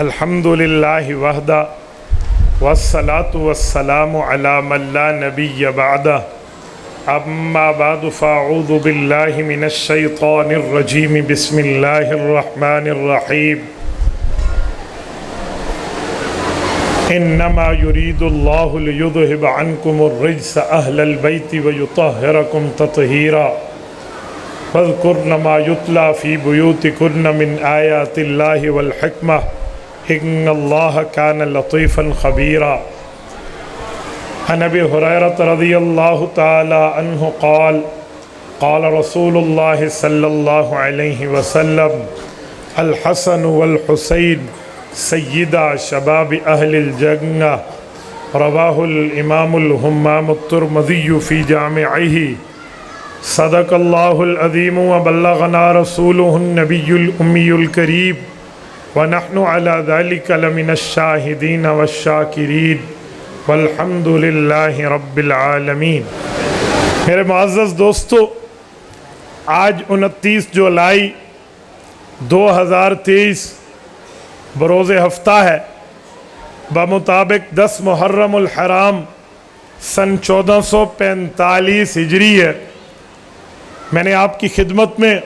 الحمد للہ وحدہ والصلاة والسلام علی من لا نبی بعدہ اما بعد فاعوذ باللہ من الشیطان الرجیم بسم اللہ الرحمن الرحیم انما یرید اللہ لیذہب عنکم الرجس اہل البیت ویطہرکم تطہیرا فاذکرن ما یتلی فی بیوتکن من آیات اللہ والحکمہ ان اللہ کان لطیفا خبیرا عن ابی ہریرہ رضی اللہ تعالی عنہ قال قال رسول اللہ صلی اللہ علیہ وسلم الحسن والحسین سیدا شباب اہل الجنہ رواہ الامام الہمام الترمذی فی جامعہ صدق اللہ العظیم وبلغنا رسولہ النبی الامی الکریم وَنَحْنُ عَلَى ذَلِكَ لَمِنَ الشَّاهِدِينَ وَالشَّاكِرِينَ وَالْحَمْدُ لِلَّهِ رَبِّ الْعَالَمِينَ۔ میرے معزز دوستو، آج 29 جولائی 2023 بروز ہفتہ ہے، بمطابق 10 محرم الحرام سن 1445 ہجری ہے۔ میں نے آپ کی خدمت میں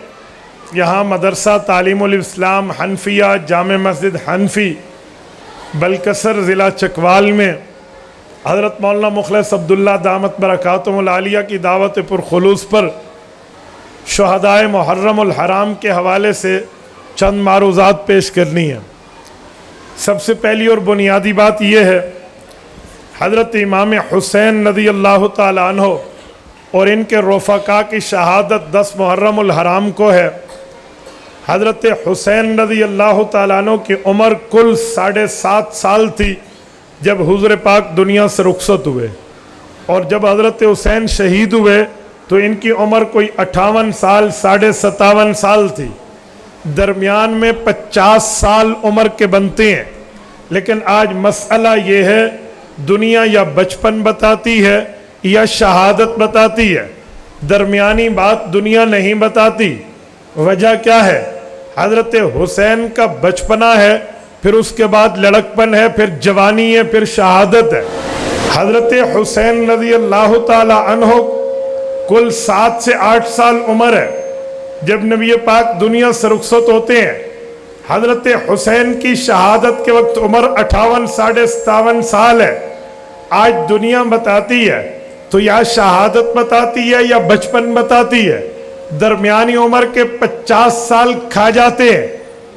یہاں مدرسہ تعلیم الاسلام حنفیہ جامع مسجد حنفی بلکسر ضلع چکوال میں حضرت مولانا مخلص عبداللہ دامت برکاتہم العالیہ کی دعوت پرخلوص پر شہدائے محرم الحرام کے حوالے سے چند معروضات پیش کرنی ہیں۔ سب سے پہلی اور بنیادی بات یہ ہے، حضرت امام حسین رضی اللہ تعالیٰ عنہ اور ان کے رفقا کی شہادت 10 محرم الحرام کو ہے۔ حضرت حسین رضی اللہ تعالیٰ عنہ کی عمر کل 7.5 سال تھی جب حضور پاک دنیا سے رخصت ہوئے، اور جب حضرت حسین شہید ہوئے تو ان کی عمر کوئی 58 سال 57.5 سال تھی۔ درمیان میں 50 سال عمر کے بنتے ہیں، لیکن آج مسئلہ یہ ہے دنیا یا بچپن بتاتی ہے یا شہادت بتاتی ہے، درمیانی بات دنیا نہیں بتاتی۔ وجہ کیا ہے؟ حضرت حسین کا بچپنا ہے، پھر اس کے بعد لڑکپن ہے، پھر جوانی ہے، پھر شہادت ہے۔ حضرت حسین رضی اللہ تعالی عنہ کل 7 سے 8 سال عمر ہے جب نبی پاک دنیا سے رخصت ہوتے ہیں۔ حضرت حسین کی شہادت کے وقت عمر 58 57 سال ہے۔ آج دنیا بتاتی ہے تو یا شہادت بتاتی ہے یا بچپن بتاتی ہے، درمیانی عمر کے 50 سال کھا جاتے ہیں۔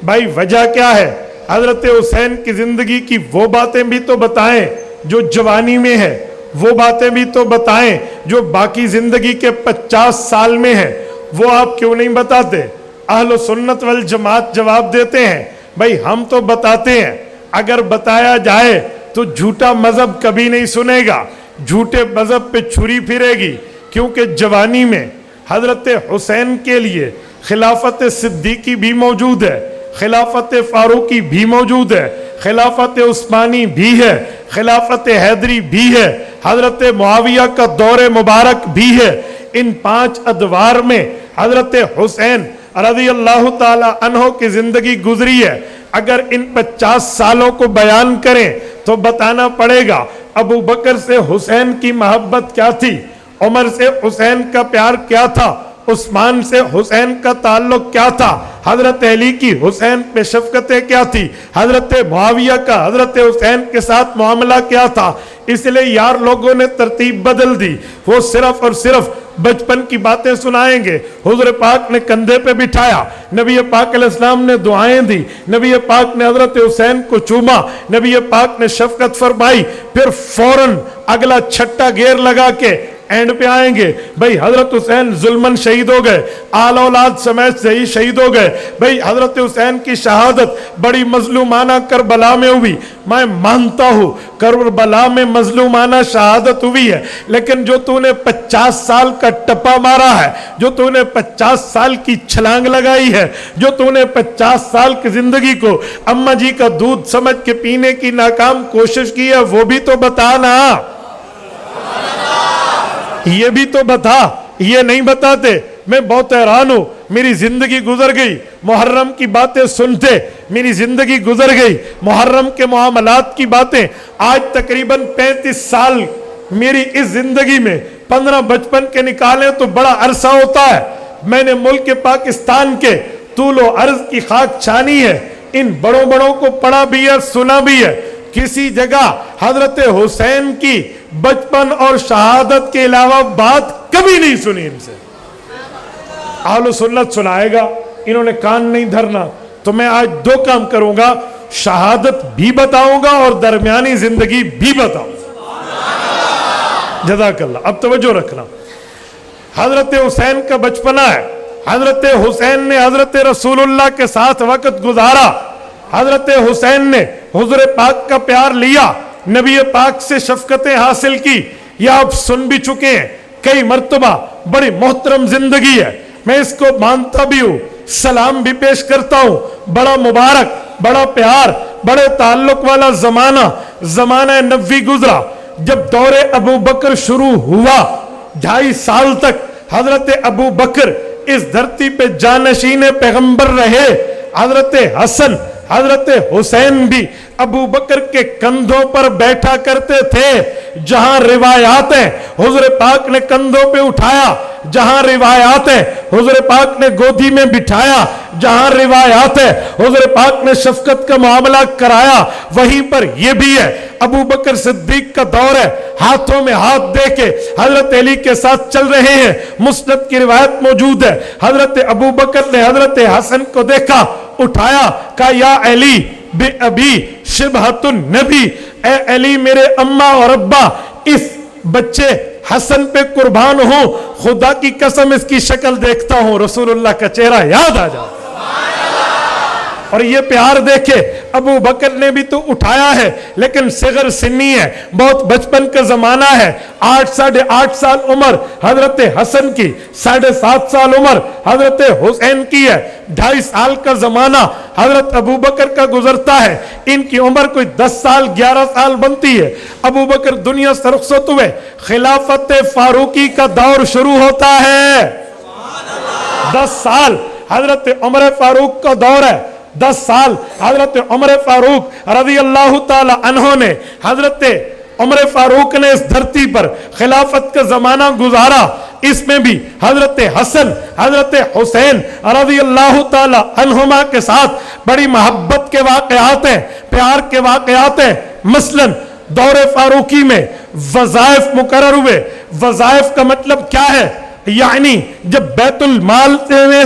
بھائی وجہ کیا ہے؟ حضرت حسین کی زندگی کی وہ باتیں بھی تو بتائیں جو جوانی میں ہے، وہ باتیں بھی تو بتائیں جو باقی زندگی کے 50 سال میں ہے، وہ آپ کیوں نہیں بتاتے؟ اہل سنت والجماعت جواب دیتے ہیں، بھائی ہم تو بتاتے ہیں، اگر بتایا جائے تو جھوٹا مذہب کبھی نہیں سنے گا، جھوٹے مذہب پہ چھری پھرے گی، کیونکہ جوانی میں حضرت حسین کے لیے خلافت صدیقی بھی موجود ہے، خلافت فاروقی بھی موجود ہے، خلافت عثمانی بھی ہے، خلافت حیدری بھی ہے، حضرت معاویہ کا دور مبارک بھی ہے۔ ان 5 ادوار میں حضرت حسین رضی اللہ تعالی عنہ کی زندگی گزری ہے۔ اگر ان 50 سالوں کو بیان کریں تو بتانا پڑے گا ابو بکر سے حسین کی محبت کیا تھی، عمر سے حسین کا پیار کیا تھا، عثمان سے حسین کا تعلق کیا تھا، حضرت علی کی حسین پہ شفقتیں کیا تھی، حضرت معاویہ کا حضرت حسین کے ساتھ معاملہ کیا تھا۔ اس لیے یار لوگوں نے ترتیب بدل دی، وہ صرف اور صرف بچپن کی باتیں سنائیں گے۔ حضور پاک نے کندھے پہ بٹھایا، نبی پاک علیہ السلام نے دعائیں دی، نبی پاک نے حضرت حسین کو چوما، نبی پاک نے شفقت فرمائی، پھر فوراً اگلا چھٹا گیئر لگا کے اینڈ پہ آئیں گے، بھئی حضرت حسین ظلمن شہید ہو گئے، آل اولاد سمیت سے ہی شہید ہو گئے۔ بھئی حضرت حسین کی شہادت بڑی مظلومانہ کربلا میں ہوئی، میں مانتا ہوں کربلا میں مظلومانہ شہادت ہوئی ہے، لیکن جو تو نے 50 سال کا ٹپا مارا ہے، جو تو نے 50 سال کی چھلانگ لگائی ہے، جو تو نے 50 سال کی زندگی کو اماں جی کا دودھ سمجھ کے پینے کی ناکام کوشش کی ہے، وہ بھی تو بتانا، یہ بھی تو بتا۔ یہ نہیں بتاتے۔ میں بہت حیران ہوں، میری زندگی گزر گئی، محرم کی باتیں سنتے میری زندگی گزر گئی. محرم کے معاملات کی باتیں آج تقریباً 35 سال میری اس زندگی میں 15 بچپن کے نکالیں تو بڑا عرصہ ہوتا ہے. میں نے ملک پاکستان کے طول و عرض کی خاک چھانی ہے. ان بڑوں بڑوں کو پڑھا بھی ہے, سنا بھی ہے. کسی جگہ حضرت حسین کی بچپن اور شہادت کے علاوہ بات کبھی نہیں سنی ان سے. اہل سنت سنائے گا, انہوں نے کان نہیں دھرنا. تو میں آج 2 کام کروں گا, شہادت بھی بتاؤں گا اور درمیانی زندگی بھی بتاؤں گا. جزاک اللہ. اب توجہ رکھنا, حضرت حسین کا بچپنا ہے. حضرت حسین نے حضرت رسول اللہ کے ساتھ وقت گزارا. حضرت حسین نے حضور پاک کا پیار لیا, نبی پاک سے شفقتیں حاصل کی. یہ آپ سن بھی چکے ہیں کئی مرتبہ. بڑی محترم زندگی ہے, میں اس کو مانتا بھی ہوں, سلام بھی پیش کرتا ہوں. بڑا مبارک, بڑا پیار, بڑے تعلق والا زمانہ نبوی گزرا. جب دور ابو بکر شروع ہوا, 2.5 سال تک حضرت ابو بکر اس دھرتی پہ جانشین پیغمبر رہے. حضرت حسن, حضرت حسین بھی ابو بکر کے کندھوں پر بیٹھا کرتے تھے. جہاں روایات ہیں حضور پاک نے کندھوں پہ اٹھایا, جہاں روایات ہیں حضور پاک نے گودی میں بٹھایا, جہاں روایات ہے حضور پاک نے شفقت کا معاملہ کرایا, وہیں پر یہ بھی ہے. ابو بکر صدیق کا دور ہے, ہاتھوں میں ہاتھ دے کے حضرت علی کے ساتھ چل رہے ہیں. مسند کی روایت موجود ہے, حضرت ابو بکر نے حضرت حسن کو دیکھا, اٹھایا, کہا یا علی بے ابی شبہت النبی, اے علی میرے اماں اور ابا اس بچے حسن پہ قربان ہوں, خدا کی قسم اس کی شکل دیکھتا ہوں رسول اللہ کا چہرہ یاد آ جاتا. اور یہ پیار دیکھے ابو بکر نے بھی تو اٹھایا ہے, لیکن صغر سنی ہے, بہت بچپن کا زمانہ ہے. 8.5 سال عمر حضرت حسن کی, 7.5 سال عمر حضرت حسین کی ہے. 2.5 سال کا زمانہ حضرت ابو بکر کا گزرتا ہے. ان کی عمر کوئی 10 سال 11 سال بنتی ہے. ابو بکر دنیا سے رخصت ہوئے, خلافت فاروقی کا دور شروع ہوتا ہے. 10 سال حضرت عمر فاروق کا دور ہے. 10 سال حضرت عمر فاروق رضی اللہ تعالی عنہ نے, حضرت عمر فاروق نے اس دھرتی پر خلافت کا زمانہ گزارا. اس میں بھی حضرت حسن, حضرت حسین رضی اللہ تعالی عنہما کے ساتھ بڑی محبت کے واقعات ہیں, پیار کے واقعات ہیں. مثلاً دور فاروقی میں وظائف مقرر ہوئے. وظائف کا مطلب کیا ہے؟ یعنی جب بیت المال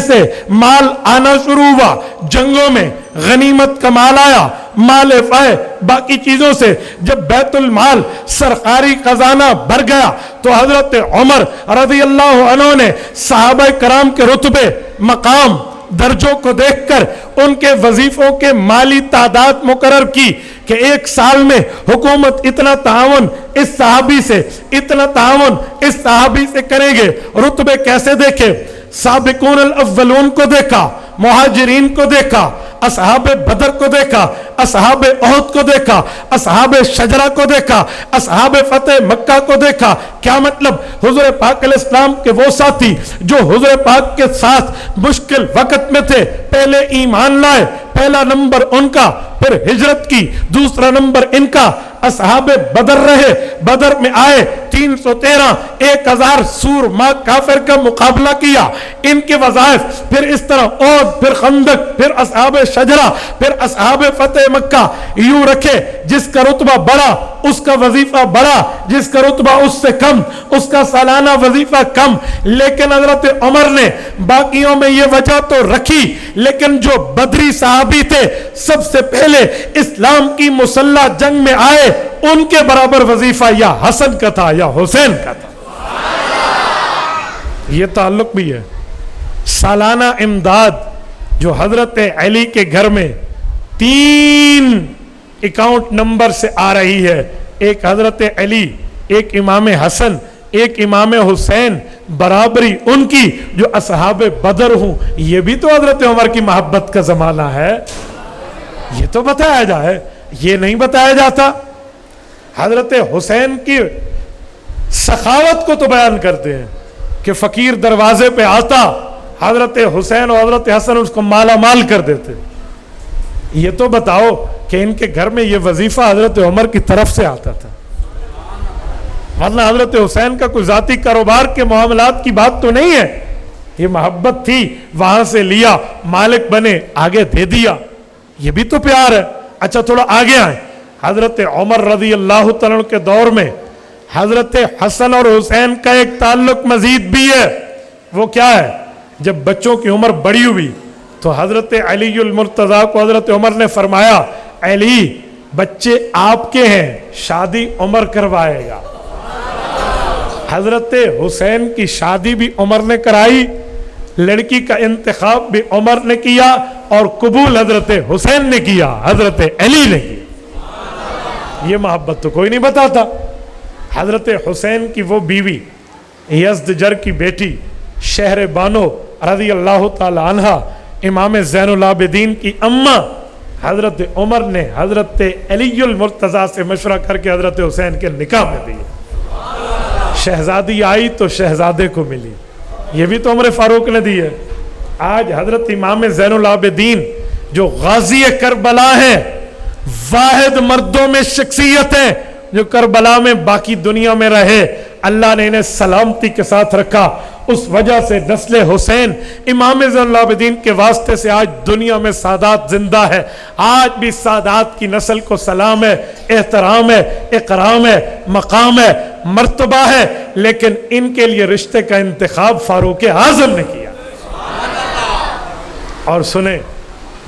سے مال آنا شروع ہوا, جنگوں میں غنیمت کا مال آیا, مال فائے باقی چیزوں سے جب بیت المال سرکاری خزانہ بھر گیا, تو حضرت عمر رضی اللہ عنہ نے صحابہ کرام کے رتبے, مقام, درجوں کو دیکھ کر ان کے وظیفوں کے مالی تعداد مقرر کی کہ 1 سال میں حکومت اتنا تعاون اس صحابی سے, اتنا تعاون اس صحابی سے کریں گے. رتبے کیسے دیکھے؟ سابقون الاولون کو دیکھا, مہاجرین کو دیکھا, اصحاب بدر کو دیکھا, اصحاب احد کو دیکھا, اصحاب شجرہ کو دیکھا, اصحاب فتح مکہ کو دیکھا. کیا مطلب؟ حضور پاک علیہ السلام کے وہ ساتھی جو حضور پاک کے ساتھ مشکل وقت میں تھے, پہلے ایمان لائے, پہلا نمبر ان کا, پھر ہجرت کی, دوسرا نمبر ان کا. اصحاب بدر رہے, بدر میں آئے 313, 1000 سور ماں کافر کا مقابلہ کیا. ان کے وظائف پھر اس طرح احد, پھر خندق, پھر اصحاب شجرہ, پھر اصحاب فتح مکہ, یوں رکھے. جس کا رتبہ بڑا اس کا وظیفہ بڑا, جس کا رتبہ اس سے کم اس کا سالانہ وظیفہ کم. لیکن حضرت عمر نے باقیوں میں یہ وجہ تو رکھی, لیکن جو بدری صحابی تھے سب سے پہلے اسلام کی مسلح جنگ میں آئے, ان کے برابر وظیفہ یا حسن کا تھا یا حسین کا تھا. یہ تعلق بھی ہے. سالانہ امداد جو حضرت علی کے گھر میں 3 اکاؤنٹ نمبر سے آ رہی ہے, ایک حضرت علی, ایک امام حسن, ایک امام حسین, برابری ان کی جو اصحاب بدر ہوں. یہ بھی تو حضرت عمر کی محبت کا زمانہ ہے. یہ تو بتایا جائے, یہ نہیں بتایا جاتا. حضرت حسین کی سخاوت کو تو بیان کرتے ہیں کہ فقیر دروازے پہ آتا, حضرت حسین اور حضرت حسن اس کو مالا مال کر دیتے. یہ تو بتاؤ کہ ان کے گھر میں یہ وظیفہ حضرت عمر کی طرف سے آتا تھا، ورنہ حضرت حسین کا کوئی ذاتی کاروبار کے معاملات کی بات تو نہیں ہے، یہ محبت تھی، وہاں سے لیا، مالک بنے، آگے دے دیا، یہ بھی تو پیار ہے۔ اچھا تھوڑا آگے آئیں، حضرت عمر رضی اللہ تعالیٰ عنہ کے دور میں حضرت حسن اور حسین کا ایک تعلق مزید بھی ہے، وہ کیا ہے؟ جب بچوں کی عمر بڑی ہوئی تو حضرت علی المرتضیٰ کو حضرت عمر نے فرمایا، علی بچے آپ کے ہیں، شادی عمر کروائے گا۔ حضرت حسین کی شادی بھی عمر نے کرائی، لڑکی کا انتخاب بھی عمر نے کیا، اور قبول حضرت حسین نے کیا، حضرت علی نے کیا۔ یہ محبت تو کوئی نہیں بتاتا۔ حضرت حسین کی وہ بیوی یزدجر کی بیٹی شہر بانو رضی اللہ تعالی عنہ، امام زین العابدین کی اماں، حضرت عمر نے حضرت علی المرتضیٰ سے مشورہ کر کے حضرت حسین کے نکاح میں دی۔ شہزادی آئی تو شہزادے کو ملی، یہ بھی تو عمر فاروق نے دی ہے۔ آج حضرت امام زین العابدین جو غازی کربلا ہیں، واحد مردوں میں شخصیت ہیں جو کربلا میں باقی دنیا میں رہے، اللہ نے انہیں سلامتی کے ساتھ رکھا، اس وجہ سے نسل حسین امام زین العابدین کے واسطے سے آج دنیا میں سادات زندہ ہے۔ آج بھی سادات کی نسل کو سلام ہے، احترام ہے، اکرام ہے، مقام ہے، مرتبہ ہے، لیکن ان کے لیے رشتے کا انتخاب فاروق اعظم نے کیا۔ اور سنیں،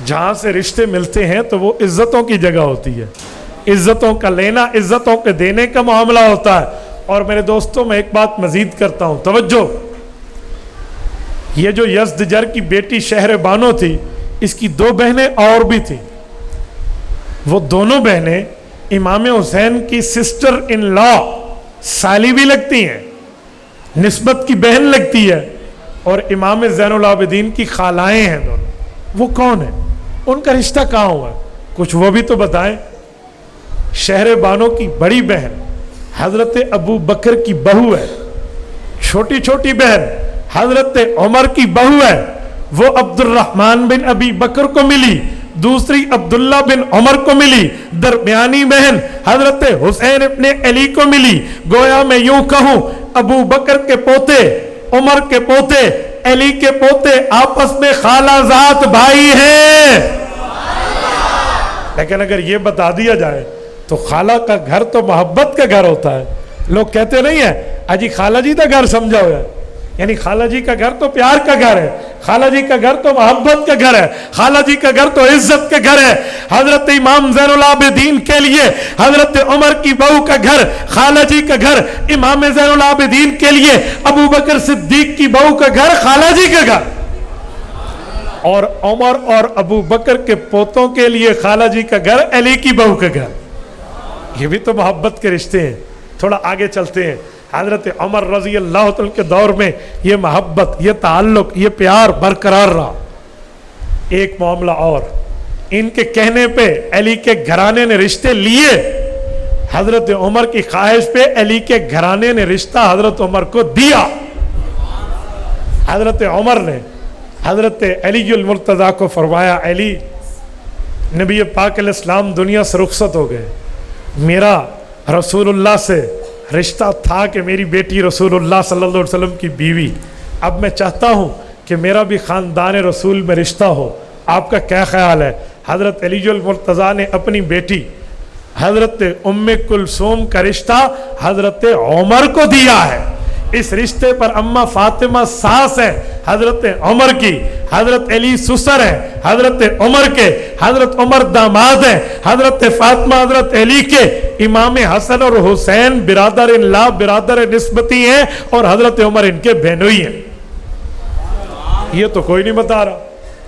جہاں سے رشتے ملتے ہیں تو وہ عزتوں کی جگہ ہوتی ہے، عزتوں کا لینا، عزتوں کے دینے کا معاملہ ہوتا ہے۔ اور میرے دوستوں میں ایک بات مزید کرتا ہوں، توجہ، یہ جو یزدجر کی بیٹی شہر بانو تھی، اس کی دو بہنیں اور بھی تھیں، وہ دونوں بہنیں امام حسین کی سسٹر ان لا، سالی بھی لگتی ہیں، نسبت کی بہن لگتی ہے، اور امام زین العابدین کی خالائیں ہیں دونوں۔ وہ کون ہیں؟ ان کا رشتہ کہاں ہوا ہے؟ کچھ وہ بھی تو بتائیں۔ شہر بانو کی بڑی بہن حضرت ابو بکر کی بہو ہے، چھوٹی چھوٹی بہن حضرت عمر کی بہو ہے، وہ عبد الرحمن بن ابی بکر کو ملی، دوسری عبداللہ بن عمر کو ملی، درمیانی بہن حضرت حسین ابن علی کو ملی۔ گویا میں یوں کہوں، ابو بکر کے پوتے، عمر کے پوتے، علی کے پوتے آپس میں خالہ زاد بھائی ہیں۔ لیکن اگر یہ بتا دیا جائے تو خالہ کا گھر تو محبت کا گھر ہوتا ہے۔ لوگ کہتے نہیں ہیں اجی خالہ جی کا گھر سمجھا ہوا ہے، یعنی خالہ جی کا گھر تو پیار کا گھر ہے، خالہ جی کا گھر تو محبت کا گھر ہے، خالہ جی کا گھر تو عزت کا گھر ہے۔ حضرت امام زین العابدین کے لیے حضرت عمر کی بہو کا گھر خالہ جی کا گھر، امام زین العابدین کے لیے ابو بکر صدیق کی بہو کا گھر خالہ جی کا گھر، اور عمر اور ابو بکر کے پوتوں کے لیے خالہ جی کا گھر علی کی بہو کا گھر۔ یہ بھی تو محبت کے رشتے ہیں۔ تھوڑا آگے چلتے ہیں، حضرت عمر رضی اللہ عنہ کے دور میں یہ محبت، یہ تعلق، یہ پیار برقرار رہا۔ ایک معاملہ اور، ان کے کہنے پہ علی کے گھرانے نے رشتے لیے، حضرت عمر کی خواہش پہ علی کے گھرانے نے رشتہ حضرت عمر کو دیا۔ حضرت عمر نے حضرت علی المرتضیٰ کو فرمایا، علی، نبی پاک علیہ السلام دنیا سے رخصت ہو گئے، میرا رسول اللہ سے رشتہ تھا کہ میری بیٹی رسول اللہ صلی اللہ علیہ وسلم کی بیوی، اب میں چاہتا ہوں کہ میرا بھی خاندان رسول میں رشتہ ہو، آپ کا کیا خیال ہے؟ حضرت علی المرتضیٰ نے اپنی بیٹی حضرت ام کلثوم کا رشتہ حضرت عمر کو دیا ہے۔ اس رشتے پر اماں فاطمہ ساس ہے حضرت عمر کی، حضرت علی سسر ہے حضرت عمر کے، حضرت عمر داماد ہیں حضرت فاطمہ حضرت علی کے، امام حسن اور حسین برادر اللہ، برادر نسبتی ہیں، اور حضرت عمر ان کے بہنوئی ہیں۔ یہ تو کوئی نہیں بتا رہا،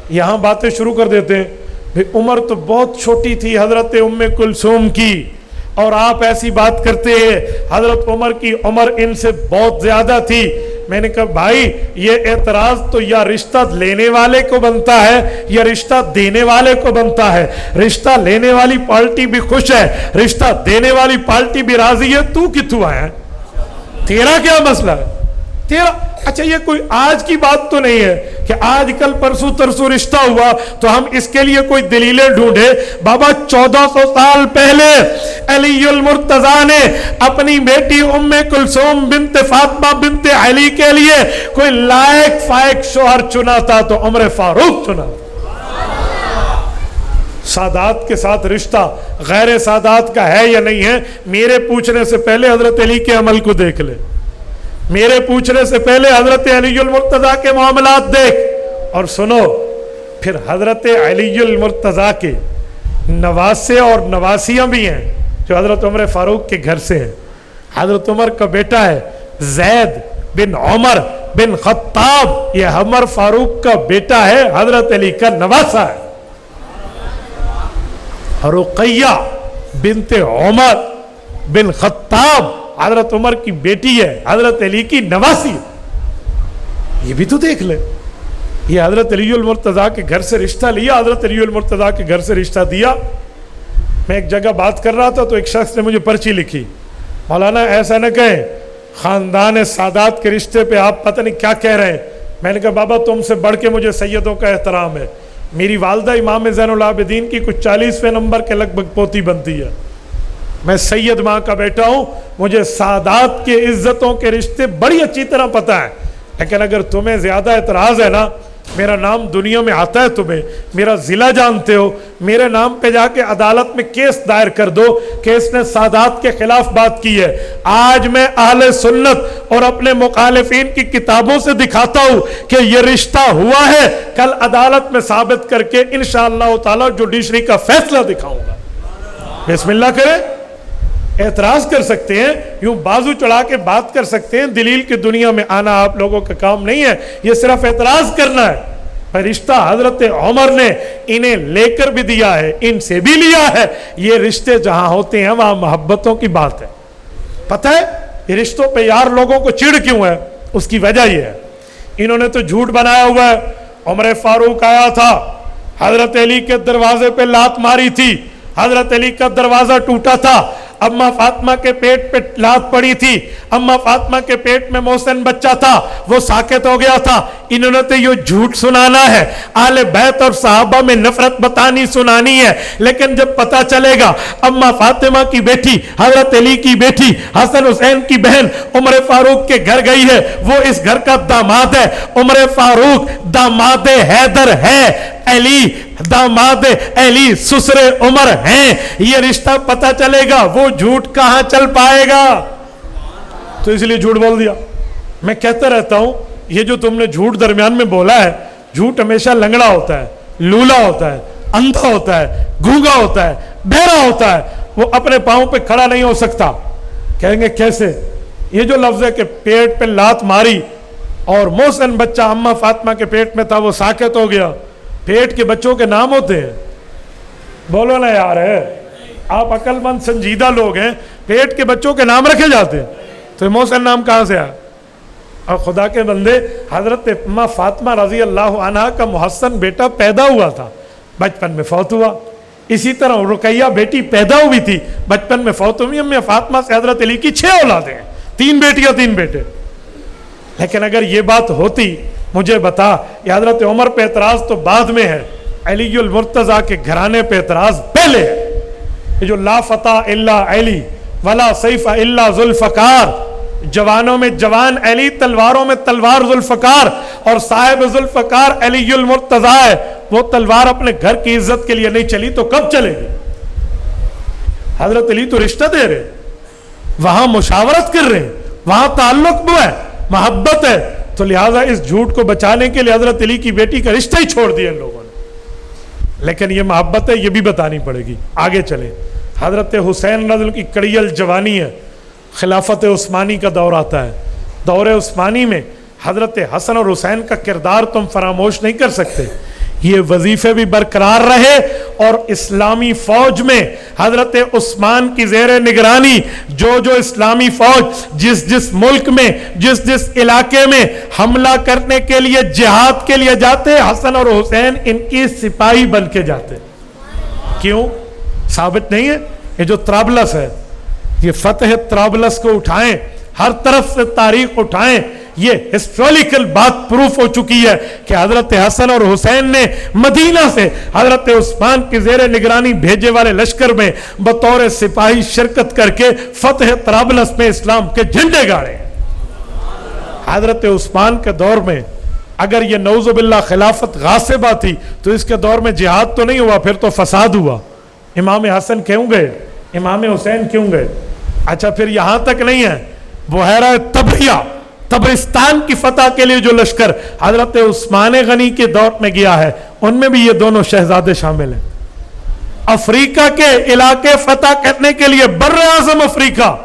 یہاں باتیں شروع کر دیتے ہیں، عمر تو بہت چھوٹی تھی حضرت ام کلثوم کی، اور آپ ایسی بات کرتے ہیں حضرت عمر کی عمر ان سے بہت زیادہ تھی۔ میں نے کہا بھائی، یہ اعتراض تو یا رشتہ لینے والے کو بنتا ہے یا رشتہ دینے والے کو بنتا ہے۔ رشتہ لینے والی پارٹی بھی خوش ہے، رشتہ دینے والی پارٹی بھی راضی ہے، تو کتوں آیا ہے؟ تیرا کیا مسئلہ ہے؟ تیرا اچھا یہ کوئی آج کی بات تو نہیں ہے کہ آج کل پرسوں ترسوں رشتہ ہوا تو ہم اس کے لیے کوئی دلیلیں ڈھونڈے. بابا 1400 سال پہلے علی المرتضیٰ نے اپنی بیٹی ام کلثوم بنت فاطمہ بنت علی کے لیے کوئی لائق فائق شوہر چنا تھا تو عمر فاروق چنا. سادات کے ساتھ رشتہ غیر سادات کا ہے یا نہیں ہے، میرے پوچھنے سے پہلے حضرت علی کے عمل کو دیکھ لے. میرے پوچھنے سے پہلے حضرت علی المرتضیٰ کے معاملات دیکھ اور سنو. پھر حضرت علی المرتضیٰ کے نواسے اور نواسیاں بھی ہیں جو حضرت عمر فاروق کے گھر سے ہیں. حضرت عمر کا بیٹا ہے زید بن عمر بن خطاب، یہ عمر فاروق کا بیٹا ہے، حضرت علی کا نواسا ہے. رقیہ بنت عمر بن خطاب حضرت عمر کی بیٹی ہے، حضرت علی کی نواسی. یہ بھی تو دیکھ لے. یہ حضرت علی المرتضیٰ کے گھر سے رشتہ لیا، حضرت علی المرتضیٰ کے گھر سے رشتہ دیا. میں ایک جگہ بات کر رہا تھا تو ایک شخص نے مجھے پرچی لکھی، مولانا ایسا نہ کہیں خاندان سادات کے رشتے پہ آپ پتہ نہیں کیا کہہ رہے ہیں. میں نے کہا بابا تم سے بڑھ کے مجھے سیدوں کا احترام ہے. میری والدہ امام زین العابدین کی کچھ 40ویں نمبر کے لگ بھگ پوتی بنتی ہے. میں سید ماں کا بیٹا ہوں، مجھے سادات کے عزتوں کے رشتے بڑی اچھی طرح پتہ ہے. لیکن اگر تمہیں زیادہ اعتراض ہے نا، میرا نام دنیا میں آتا ہے، تمہیں میرا ضلع جانتے ہو، میرے نام پہ جا کے عدالت میں کیس دائر کر دو کہ اس نے سادات کے خلاف بات کی ہے. آج میں اہل سنت اور اپنے مخالفین کی کتابوں سے دکھاتا ہوں کہ یہ رشتہ ہوا ہے، کل عدالت میں ثابت کر کے انشاءاللہ تعالی جوڈیشری کا فیصلہ دکھاؤں گا. بسم اللہ کریں. اعتراض کر سکتے ہیں، یوں بازو چڑھا کے بات کر سکتے ہیں، دلیل کی دنیا میں آنا آپ لوگوں کا کام نہیں ہے، یہ صرف اعتراض کرنا ہے. رشتہ حضرت عمر نے انہیں لے کر بھی دیا ہے، ان سے بھی لیا ہے. یہ رشتے جہاں ہوتے ہیں وہاں محبتوں کی بات ہے. پتہ ہے یہ رشتوں پہ یار لوگوں کو چڑ کیوں ہے؟ اس کی وجہ یہ ہے انہوں نے تو جھوٹ بنایا ہوا ہے. عمر فاروق آیا تھا، حضرت علی کے دروازے پہ لات ماری تھی، حضرت علی کا دروازہ ٹوٹا تھا، اماں فاطمہ کے پیٹ پہ لات پڑی تھی، اماں فاطمہ کے پیٹ میں محسن بچہ تھا، وہ ساکت ہو گیا تھا. انہوں نے تو یہ جھوٹ سنانا ہے، اہل بیت اور صحابہ میں نفرت بتانی سنانی ہے. لیکن جب پتا چلے گا اماں فاطمہ کی بیٹی حضرت علی کی بیٹی حسن حسین کی بہن عمر فاروق کے گھر گئی ہے، وہ اس گھر کا داماد ہے. عمر فاروق داماد حیدر ہے، علی داماد علی سسر عمر ہیں. یہ رشتہ پتا چلے گا وہ جھوٹ کہاں چل پائے گا؟ تو اس لیے جھوٹ بول دیا. میں کہتا رہتا ہوں یہ جو تم نے جھوٹ درمیان میں بولا ہے، جھوٹ ہمیشہ لنگڑا ہوتا ہے، لولا ہوتا ہے، اندھا ہوتا ہے، گونگا ہوتا ہے، بہرا ہوتا ہے، وہ اپنے پاؤں پہ کھڑا نہیں ہو سکتا. کہیں گے کیسے؟ یہ جو لفظ ہے کہ پیٹ پہ لات ماری اور محسن بچہ اماں فاطمہ کے پیٹ میں تھا وہ ساکت ہو گیا. پیٹ کے بچوں کے نام ہوتے ہیں؟ بولو نا یار، ہے آپ عقل مند سنجیدہ لوگ ہیں، پیٹ کے بچوں کے نام رکھے جاتے ہیں، تو محسن نام کہاں سے آیا؟ اور خدا کے بندے حضرت اماں فاطمہ رضی اللہ عنہ کا محسن بیٹا پیدا ہوا تھا، بچپن میں فوت ہوا. اسی طرح رقیہ بیٹی پیدا ہوئی تھی، بچپن میں فوت ہوئی. اماں فاطمہ سے حضرت علی کی 6 اولادیں ہیں، 3 بیٹیاں 3 بیٹے. لیکن اگر یہ بات ہوتی مجھے بتا، یہ حضرت عمر پہ اعتراض تو بعد میں ہے، علی المرتضیٰ کے گھرانے پہ اعتراض پہلے ہے. یہ جو لا فتح الا علی ولا سیف الا ذوالفقار، جوانوں میں جوان علی، تلواروں میں تلوار ذوالفقار، اور صاحب ذوالفقار علی المرتضیٰ ہے. وہ تلوار اپنے گھر کی عزت کے لیے نہیں چلی تو کب چلے گی؟ حضرت علی تو رشتہ دے رہے، وہاں مشاورت کر رہے ہیں، وہاں تعلق بھی ہے، محبت ہے. تو لہٰذا اس جھوٹ کو بچانے کے لیے حضرت علی کی بیٹی کا رشتہ ہی چھوڑ دیا ان لوگوں نے. لیکن یہ محبت ہے، یہ بھی بتانی پڑے گی. آگے چلیں. حضرت حسین رضی اللہ کی کڑی الجوانی ہے، خلافت عثمانی کا دور آتا ہے. دور عثمانی میں حضرت حسن اور حسین کا کردار تم فراموش نہیں کر سکتے. یہ وظیفے بھی برقرار رہے اور اسلامی فوج میں حضرت عثمان کی زیر نگرانی جو اسلامی فوج جس ملک میں جس علاقے میں حملہ کرنے کے لیے جہاد کے لیے جاتے، حسن اور حسین ان کی سپاہی بن کے جاتے. کیوں؟ ثابت نہیں ہے. یہ جو طرابلس ہے، یہ فتح طرابلس کو اٹھائیں، ہر طرف سے تاریخ اٹھائیں، یہ ہسٹوریکل بات پروف ہو چکی ہے کہ حضرت حسن اور حسین نے مدینہ سے حضرت عثمان کی زیر نگرانی بھیجے والے لشکر میں بطور سپاہی شرکت کر کے فتح طرابلس میں اسلام کے جھنڈے گاڑے. حضرت عثمان کے دور میں اگر یہ نعوذ باللہ خلافت غاصبہ تھی تو اس کے دور میں جہاد تو نہیں ہوا, پھر تو فساد ہوا. امام حسن کیوں گئے, امام حسین کیوں گئے؟ اچھا پھر یہاں تک نہیں ہے, بحیرہ تبریہ تبرستان کی فتح کے لیے جو لشکر حضرت عثمان غنی کے دور میں گیا ہے ان میں بھی یہ دونوں شہزادے شامل ہیں. افریقہ کے علاقے فتح کرنے کے لیے بر اعظم افریقہ,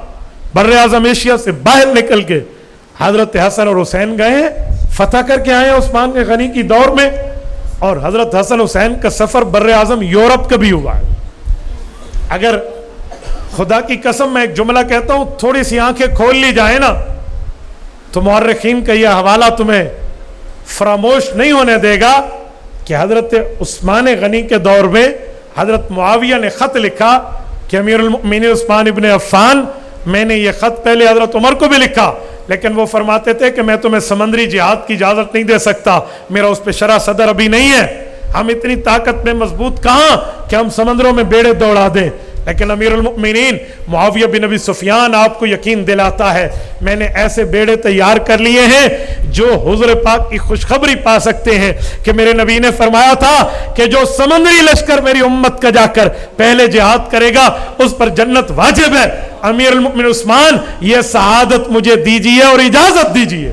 بر اعظم ایشیا سے باہر نکل کے حضرت حسن اور حسین گئے, فتح کر کے آئے عثمان غنی کی دور میں. اور حضرت حسن حسین کا سفر بر اعظم یورپ کا بھی ہوا ہے. اگر خدا کی قسم میں ایک جملہ کہتا ہوں, تھوڑی سی آنکھیں کھول لی جائیں نا تو مورخین کا یہ حوالہ تمہیں فراموش نہیں ہونے دے گا کہ حضرت عثمان غنی کے دور میں حضرت معاویہ نے خط لکھا کہ امیر المؤمنین عثمان ابن عفان, میں نے یہ خط پہلے حضرت عمر کو بھی لکھا لیکن وہ فرماتے تھے کہ میں تمہیں سمندری جہاد کی اجازت نہیں دے سکتا, میرا اس پہ شرح صدر ابھی نہیں ہے, ہم اتنی طاقت میں مضبوط کہاں کہ ہم سمندروں میں بیڑے دوڑا دیں. لیکن امیر المؤمنین معاویہ بن ابی سفیان آپ کو یقین دلاتا ہے میں نے ایسے بیڑے تیار کر لیے ہیں جو حضور پاک کی خوشخبری پا سکتے ہیں کہ میرے نبی نے فرمایا تھا کہ جو سمندری لشکر میری امت کا جا کر پہلے جہاد کرے گا اس پر جنت واجب ہے. امیر المؤمنین عثمان یہ سعادت مجھے دیجیے اور اجازت دیجیے.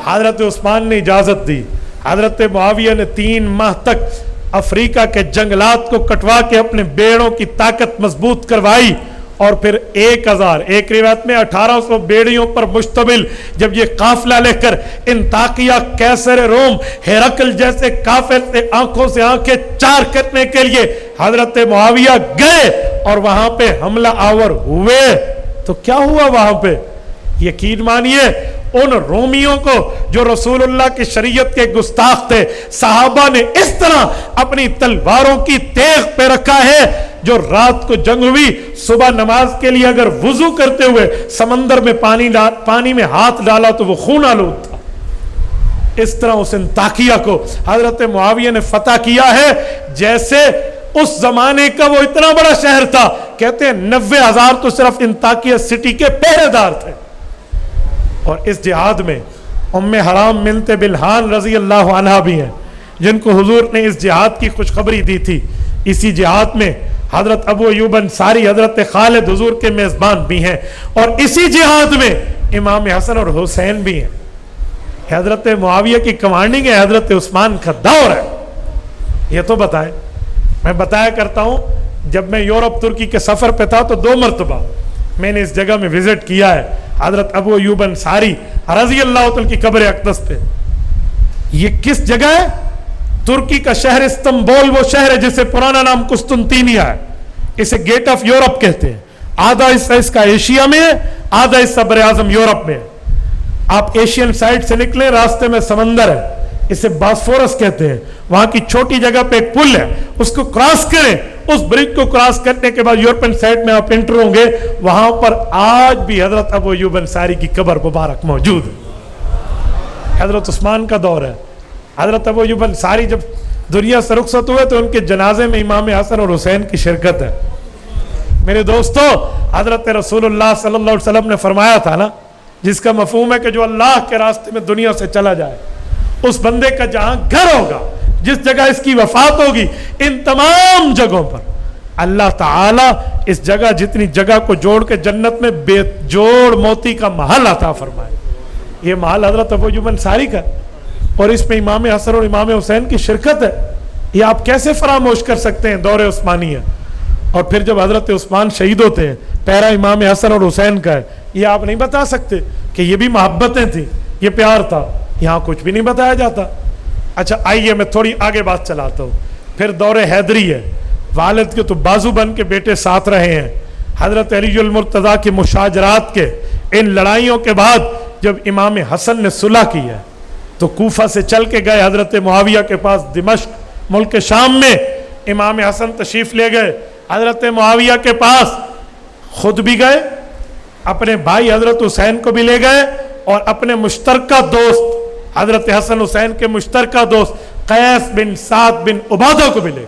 حضرت عثمان نے اجازت دی. حضرت معاویہ نے 3 ماہ تک افریقہ کے جنگلات کو کٹوا کے اپنے بیڑوں کی طاقت مضبوط کروائی اور پھر 1000 ایک روایت میں 1800 بیڑیوں پر مشتمل جب یہ قافلہ لے کر انطاکیہ کیسر روم ہرقل جیسے کافر سے آنکھوں سے آنکھیں چار کرنے کے لیے حضرت معاویہ گئے اور وہاں پہ حملہ آور ہوئے تو کیا ہوا وہاں پہ؟ یقین مانیے ان رومیوں کو جو رسول اللہ کی شریعت کے گستاخ تھے صحابہ نے اس طرح اپنی تلواروں کی تیغ پہ رکھا ہے جو رات کو جنگ ہوئی صبح نماز کے لیے اگر وضو کرتے ہوئے سمندر میں پانی میں ہاتھ ڈالا تو وہ خون آلود تھا. اس طرح اس انطاکیہ کو حضرت معاویہ نے فتح کیا ہے جیسے اس زمانے کا وہ اتنا بڑا شہر تھا, کہتے ہیں 90,000 تو صرف انطاکیہ سٹی کے پہرے دار تھے. اور اس جہاد میں ام حرام بنت بلحان رضی اللہ عنہ بھی ہیں جن کو حضور نے اس جہاد کی خوشخبری دی تھی. اسی جہاد میں حضرت ابو ایوب انصاری حضرت خالد حضور کے میزبان بھی ہیں اور اسی جہاد میں امام حسن اور حسین بھی ہیں. حضرت معاویہ کی کمانڈنگ ہے, حضرت عثمان کا دور ہے. یہ تو بتائیں, میں بتایا کرتا ہوں جب میں یورپ ترکی کے سفر پہ تھا تو 2 مرتبہ میں نے اس جگہ میں وزٹ کیا ہے حضرت ابو ایوب انصاری رضی اللہ عنہ کی قبر اقدس پہ. یہ کس جگہ ہے؟ ترکی کا شہر استنبول وہ شہر ہے جسے پرانا نام قسطنطینیہ ہے. اسے گیٹ آف یورپ کہتے ہیں. آدھا حصہ اس کا ایشیا میں ہے, آدھا حصہ بر اعظم یورپ میں ہے. آپ ایشین سائڈ سے نکلیں راستے میں سمندر ہے, اسے باسفورس کہتے ہیں. وہاں کی چھوٹی جگہ پہ ایک پل ہے, اس کو کراس کریں, اس برج کو کراس کرنے کے بعد یورپین سائڈ میں آپ انٹر ہوں گے, وہاں پر آج بھی حضرت ابو ایوب انصاری کی قبر مبارک موجود ہے. حضرت عثمان کا دور ہے. حضرت ابو ایوب انصاری جب دنیا سے رخصت ہوئے تو ان کے جنازے میں امام حسن اور حسین کی شرکت ہے. میرے دوستو, حضرت رسول اللہ صلی اللہ علیہ وسلم نے فرمایا تھا نا, جس کا مفہوم ہے کہ جو اللہ کے راستے میں دنیا سے چلا جائے اس بندے کا جہاں گھر ہوگا, جس جگہ اس کی وفات ہوگی, ان تمام جگہوں پر اللہ تعالیٰ اس جگہ جتنی جگہ کو جوڑ کے جنت میں بے جوڑ موتی کا محل عطا فرمائے. یہ محل حضرت ابو ایوب انصاری کا اور اس میں امام حسن اور امام حسین کی شرکت ہے. یہ آپ کیسے فراموش کر سکتے ہیں دور عثمانیہ؟ اور پھر جب حضرت عثمان شہید ہوتے ہیں پہرا امام حسن اور حسین کا ہے. یہ آپ نہیں بتا سکتے کہ یہ بھی محبتیں تھیں, یہ پیار تھا. یہاں کچھ بھی نہیں بتایا جاتا. اچھا آئیے میں تھوڑی آگے بات چلاتا ہوں. پھر دور حیدری ہے, والد کے تو بازو بن کے بیٹے ساتھ رہے ہیں. حضرت علی المرتضیٰ کی مشاجرات کے ان لڑائیوں کے بعد جب امام حسن نے صلح کی ہے تو کوفہ سے چل کے گئے حضرت معاویہ کے پاس دمشق ملک شام میں. امام حسن تشریف لے گئے حضرت معاویہ کے پاس, خود بھی گئے, اپنے بھائی حضرت حسین کو بھی لے گئے اور اپنے مشترکہ دوست حضرت حسن حسین کے مشترکہ دوست قیس بن سعد بن عبادہ کو بھی لے.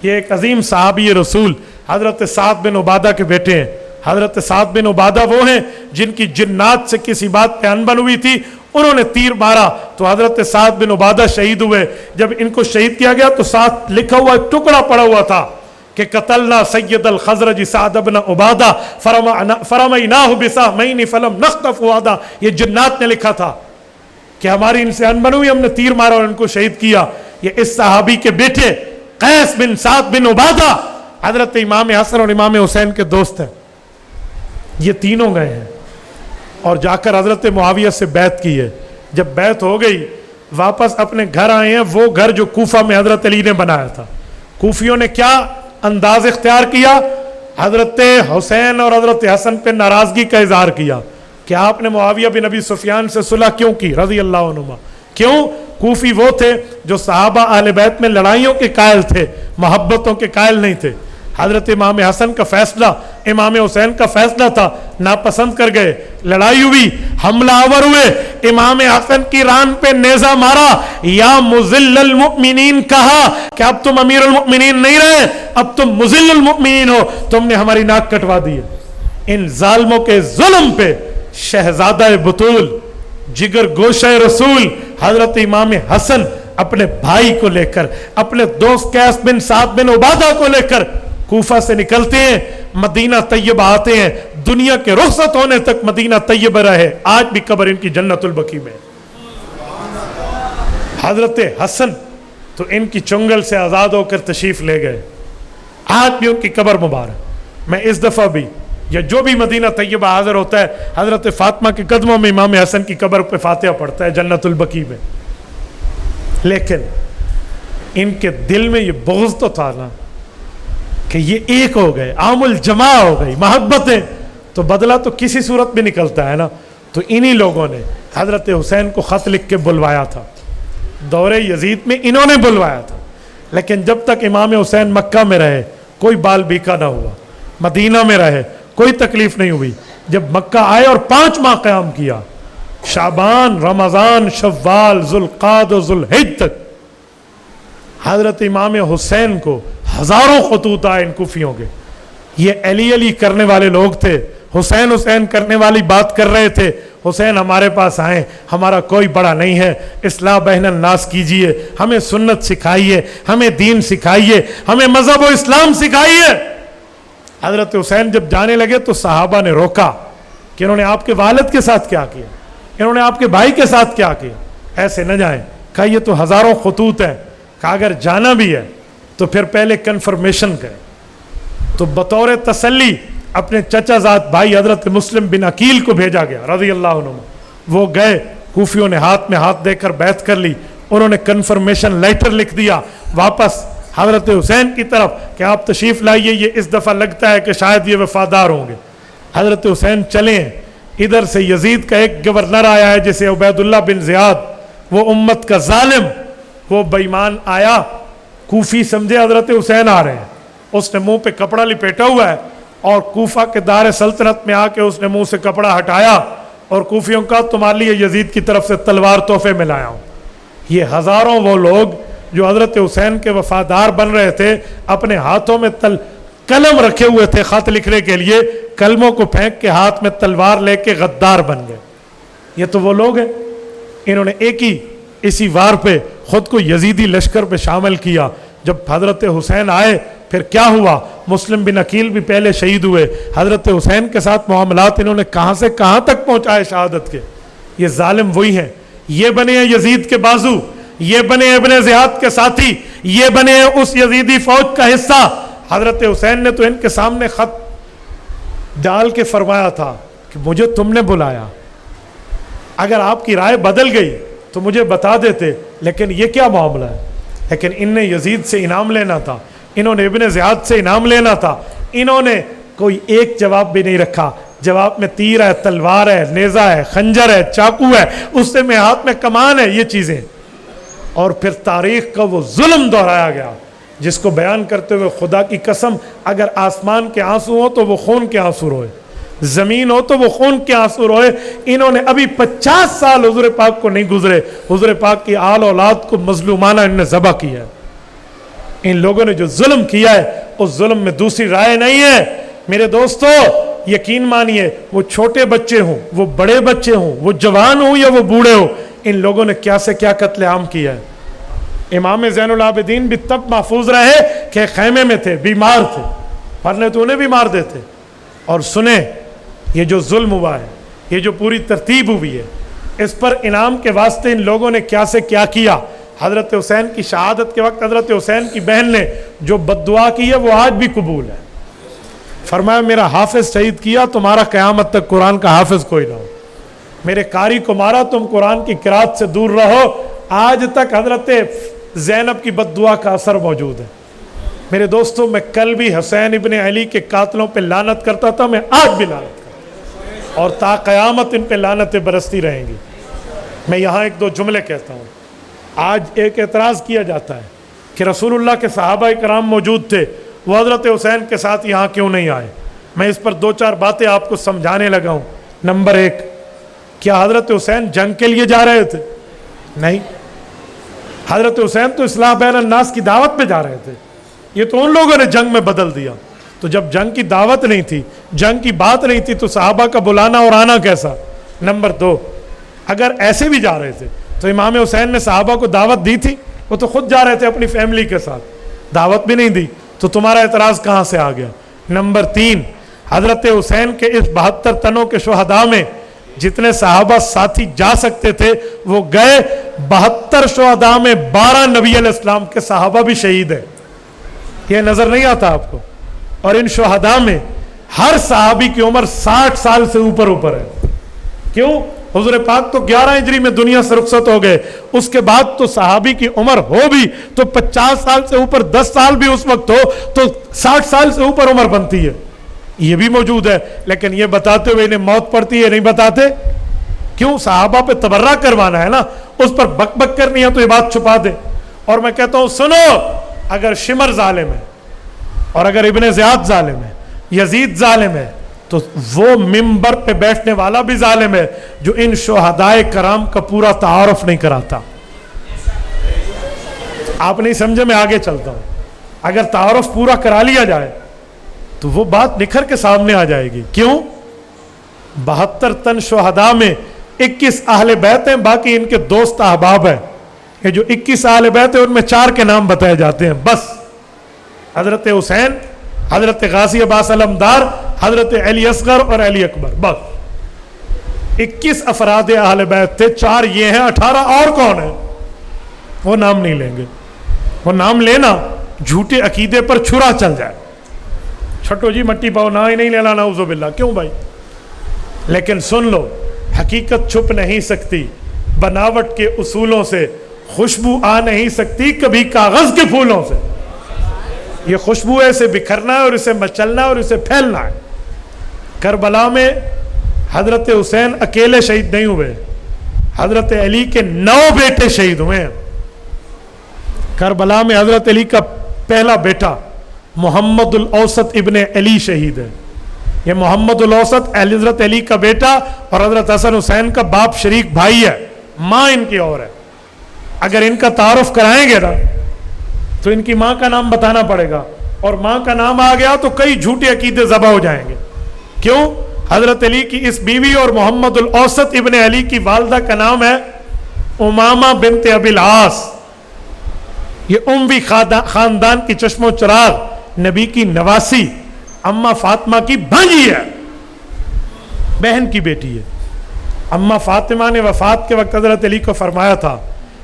یہ ایک عظیم صحابی رسول حضرت سعد بن عبادہ کے بیٹے ہیں. حضرت سعد بن عبادہ وہ ہیں جن کی جنات سے کسی بات پہ انبن ہوئی تھی, انہوں نے تیر مارا تو حضرت سعد بن عبادہ شہید ہوئے. جب ان کو شہید کیا گیا تو ساتھ لکھا ہوا ایک ٹکڑا پڑا ہوا تھا کہ قتلنا سید الخزرج سعد بن عبادہ فرمیناہ بسہمین فلم نخطف وعدہ. یہ جنات نے لکھا تھا کہ ہماری ان سے انبن ہوئی, ہم نے تیر مارا اور ان کو شہید کیا. یہ اس صحابی کے بیٹے قیس بن سعد بن عبادہ حضرت امام حسن اور امام حسین کے دوست ہیں. یہ تینوں گئے ہیں اور جا کر حضرت معاویہ سے بیعت کی ہے. جب بیعت ہو گئی واپس اپنے گھر آئے ہیں, وہ گھر جو کوفہ میں حضرت علی نے بنایا تھا. کوفیوں نے کیا انداز اختیار کیا, حضرت حسین اور حضرت حسن پہ ناراضگی کا اظہار کیا کہ آپ نے معاویہ بن ابی سفیان سے صلح کیوں کی رضی اللہ عنہما. کیوں؟ کوفی وہ تھے جو صحابہ اہل بیت میں لڑائیوں کے قائل تھے, محبتوں کے قائل نہیں تھے. حضرت امام حسن کا فیصلہ امام حسین کا فیصلہ تھا, ناپسند کر گئے, لڑائی ہوئی, حملہ آور ہوئے, امام حسن کی ران پہ نیزہ مارا, یا مذل المؤمنین کہا کہ اب تم امیر المؤمنین نہیں رہے, اب تم مذل المؤمنین ہو, تم نے ہماری ناک کٹوا دی ہے. ان ظالموں کے ظلم پہ شہزادہ بطول جگر گوشہ رسول حضرت امام حسن اپنے بھائی کو لے کر, اپنے دوست قیس بن سعد بن عبادہ کو لے کر کوفہ سے نکلتے ہیں, مدینہ طیبہ آتے ہیں. دنیا کے رخصت ہونے تک مدینہ طیبہ رہے, آج بھی قبر ان کی جنت البقیع میں. حضرت حسن تو ان کی چنگل سے آزاد ہو کر تشریف لے گئے, آج بھی ان کی قبر مبارک. میں اس دفعہ بھی یا جو بھی مدینہ طیبہ حاضر ہوتا ہے حضرت فاطمہ کے قدموں میں امام حسن کی قبر پہ فاتحہ پڑھتا ہے جنت البقیع میں. لیکن ان کے دل میں یہ بغض تو تھا نا کہ یہ ایک ہو گئے, عام الجماع ہو گئی, محبتیں, تو بدلہ تو کسی صورت میں نکلتا ہے نا. تو انہی لوگوں نے حضرت حسین کو خط لکھ کے بلوایا تھا, دور یزید میں انہوں نے بلوایا تھا. لیکن جب تک امام حسین مکہ میں رہے کوئی بال بیکا نہ ہوا, مدینہ میں رہے کوئی تکلیف نہیں ہوئی. جب مکہ آئے اور 5 ماہ قیام کیا, شعبان, رمضان, شوال, ذوالقعدہ و ذوالحج تک, حضرت امام حسین کو ہزاروں خطوط آئے ان کوفیوں کے. یہ علی علی کرنے والے لوگ تھے, حسین حسین کرنے والی بات کر رہے تھے. حسین ہمارے پاس آئیں, ہمارا کوئی بڑا نہیں ہے, اصلاح بین الناس کیجئے, ہمیں سنت سکھائیے, ہمیں دین سکھائیے, ہمیں مذہب و اسلام سکھائیے. حضرت حسین جب جانے لگے تو صحابہ نے روکا کہ انہوں نے آپ کے والد کے ساتھ کیا کیا, انہوں نے آپ کے بھائی کے ساتھ کیا کیا, ایسے نہ جائیں. کہا یہ تو ہزاروں خطوط ہیں, کہا اگر جانا بھی ہے تو پھر پہلے کنفرمیشن کریں. تو بطور تسلی اپنے چچا زاد بھائی حضرت مسلم بن عقیل کو بھیجا گیا رضی اللہ عنہ. وہ گئے, کوفیوں نے ہاتھ میں ہاتھ دے کر بیعت کر لی, انہوں نے کنفرمیشن لیٹر لکھ دیا واپس حضرت حسین کی طرف کہ آپ تشریف لائیے, یہ اس دفعہ لگتا ہے کہ شاید یہ وفادار ہوں گے. حضرت حسین چلے ہیں. ادھر سے یزید کا ایک گورنر آیا ہے جسے عبید اللہ بن زیاد, وہ امت کا ظالم, وہ بےایمان آیا, کوفی سمجھے حضرت حسین آ رہے ہیں, اس نے منہ پہ کپڑا لپیٹا ہوا ہے اور کوفہ کے دار سلطنت میں آ کے اس نے منہ سے کپڑا ہٹایا اور کوفیوں کا تمہارے لیے یزید کی طرف سے تلوار تحفے میں لایا ہوں. یہ ہزاروں وہ لوگ جو حضرت حسین کے وفادار بن رہے تھے, اپنے ہاتھوں میں قلم رکھے ہوئے تھے خط لکھنے کے لیے, قلموں کو پھینک کے ہاتھ میں تلوار لے کے غدار بن گئے. یہ تو وہ لوگ ہیں, انہوں نے ایک ہی اسی وار پہ خود کو یزیدی لشکر پہ شامل کیا. جب حضرت حسین آئے پھر کیا ہوا, مسلم بن عقیل بھی پہلے شہید ہوئے. حضرت حسین کے ساتھ معاملات انہوں نے کہاں سے کہاں تک پہنچائے شہادت کے. یہ ظالم وہی ہیں, یہ بنے ہیں یزید کے بازو, یہ بنے ابن زیاد کے ساتھی, یہ بنے ہیں اس یزیدی فوج کا حصہ. حضرت حسین نے تو ان کے سامنے خط ڈال کے فرمایا تھا کہ مجھے تم نے بلایا, اگر آپ کی رائے بدل گئی تو مجھے بتا دیتے, لیکن یہ کیا معاملہ ہے. لیکن ان نے یزید سے انعام لینا تھا, انہوں نے ابن زیاد سے انعام لینا تھا, انہوں نے کوئی ایک جواب بھی نہیں رکھا. جواب میں تیر ہے, تلوار ہے, نیزہ ہے, خنجر ہے, چاقو ہے, اس سے میں ہاتھ میں کمان ہے, یہ چیزیں. اور پھر تاریخ کا وہ ظلم دہرایا گیا جس کو بیان کرتے ہوئے خدا کی قسم اگر آسمان کے آنسو ہوں تو وہ خون کے آنسو روئے. زمین ہو تو وہ خون کے آنسو روئے. انہوں نے ابھی 50 سال حضور پاک کو نہیں گزرے, حضور پاک کی آل اولاد کو مظلومانہ انہوں نے ذبح کیا ہے. ان لوگوں نے جو ظلم کیا ہے اس ظلم میں دوسری رائے نہیں ہے. میرے دوستو یقین مانیے, وہ چھوٹے بچے ہوں, وہ بڑے بچے ہوں, وہ جوان ہوں یا وہ بوڑھے ہوں, ان لوگوں نے کیا سے کیا قتل عام کیا ہے. امام زین العابدین بھی تب محفوظ رہے کہ خیمے میں تھے, بیمار تھے, ورنہ تو انہیں بھی مار دیتے. اور سنیں یہ جو ظلم ہوا ہے, یہ جو پوری ترتیب ہوئی ہے, اس پر انعام کے واسطے ان لوگوں نے کیا سے کیا کیا. حضرت حسین کی شہادت کے وقت حضرت حسین کی بہن نے جو بد دعا کی ہے وہ آج بھی قبول ہے. فرمایا میرا حافظ شہید کیا, تمہارا قیامت تک قرآن کا حافظ کوئی نہ ہو. میرے قاری کو مارا, تم قرآن کی قرات سے دور رہو. آج تک حضرت زینب کی بد دعا کا اثر موجود ہے. میرے دوستوں میں کل بھی حسین ابن علی کے قاتلوں پہ لعنت کرتا تھا, میں آج بھی لعنت کرتا ہوں, اور تا قیامت ان پہ لعنتیں برستی رہیں گی. میں یہاں ایک دو جملے کہتا ہوں. آج ایک اعتراض کیا جاتا ہے کہ رسول اللہ کے صحابہ کرام موجود تھے, وہ حضرت حسین کے ساتھ یہاں کیوں نہیں آئے. میں اس پر 2-4 باتیں آپ کو سمجھانے لگا ہوں. نمبر 1, کیا حضرت حسین جنگ کے لیے جا رہے تھے؟ نہیں. حضرت حسین تو اصلاح بین الناس کی دعوت پہ جا رہے تھے. یہ تو ان لوگوں نے جنگ میں بدل دیا. تو جب جنگ کی دعوت نہیں تھی, جنگ کی بات نہیں تھی, تو صحابہ کا بلانا اور آنا کیسا؟ نمبر 2, اگر ایسے بھی جا رہے تھے تو امام حسین نے صحابہ کو دعوت دی تھی؟ وہ تو خود جا رہے تھے اپنی فیملی کے ساتھ, دعوت بھی نہیں دی, تو تمہارا اعتراض کہاں سے آ گیا؟ نمبر 3, حضرت حسین کے اس 72 تنوں کے شہداء میں جتنے صحابہ ساتھی جا سکتے تھے وہ گئے. 72 شہداء میں 12 نبی علیہ السلام کے صحابہ بھی شہید ہیں. یہ نظر نہیں آتا آپ کو؟ اور ان شہداء میں ہر صحابی کی عمر 60 سال سے اوپر ہے. کیوں؟ حضور پاک تو 11 ہجری میں دنیا سے رخصت ہو گئے, اس کے بعد تو صحابی کی عمر ہو بھی تو 50 سال سے اوپر, 10 سال بھی اس وقت ہو تو 60 سال سے اوپر عمر بنتی ہے. یہ بھی موجود ہے, لیکن یہ بتاتے ہوئے انہیں موت پڑتی ہے نہیں بتاتے. کیوں؟ صحابہ پہ تبرہ کروانا ہے نا, اس پر بک بک کرنی ہے تو یہ بات چھپا دے. اور میں کہتا ہوں سنو, اگر شمر ظالم ہے اور اگر ابن زیاد ظالم ہے, یزید ظالم ہے, تو وہ ممبر پہ بیٹھنے والا بھی ظالم ہے جو ان شہدائے کرام کا پورا تعارف نہیں کراتا. آپ نہیں سمجھے, میں آگے چلتا ہوں. اگر تعارف پورا کرا لیا جائے تو وہ بات نکھر کے سامنے آ جائے گی. کیوں؟ 72 تن شہداء میں 21 اہل بیت ہیں, باقی ان کے دوست احباب ہیں. یہ جو 21 اہل بیت ہیں ان میں 4 کے نام بتائے جاتے ہیں بس. حضرت حسین, حضرت غازی عباس علمدار, حضرت علی اصغر اور علی اکبر, بس 21 افراد اہل بیت تھے. 4 یہ ہیں, 18 اور کون ہیں وہ نام نہیں لیں گے. وہ نام لینا جھوٹے عقیدے پر چھرا چل جائے. چھٹو جی مٹی پاؤ, نہ ہی نہیں لینا, نعوذ باللہ. کیوں بھائی؟ لیکن سن لو, حقیقت چھپ نہیں سکتی, بناوٹ کے اصولوں سے خوشبو آ نہیں سکتی, کبھی کاغذ کے پھولوں سے. یہ خوشبو ہے, اسے بکھرنا ہے اور اسے مچلنا ہے اور اسے پھیلنا ہے. کربلا میں حضرت حسین اکیلے شہید نہیں ہوئے, حضرت علی کے 9 بیٹے شہید ہوئے ہیں. کربلا میں حضرت علی کا پہلا بیٹا محمد الاوسط ابن علی شہید ہے. یہ محمد الاوسط حضرت علی کا بیٹا اور حضرت حسن حسین کا باپ شریک بھائی ہے, ماں ان کی اور ہے. اگر ان کا تعارف کرائیں گے نا تو ان کی ماں کا نام بتانا پڑے گا, اور ماں کا نام آ گیا تو کئی جھوٹے عقیدے ذبح ہو جائیں گے. کیوں؟ حضرت علی کی اس بیوی اور محمد الاوسط ابن علی کی والدہ کا نام ہے امامہ بنت ابی العاص. یہ اموی خاندان کی چشم و چراغ, نبی کی نواسی, اماں فاطمہ کی بھانجی ہے, بہن کی بیٹی ہے. اماں فاطمہ نے وفات کے وقت حضرت علی کو فرمایا تھا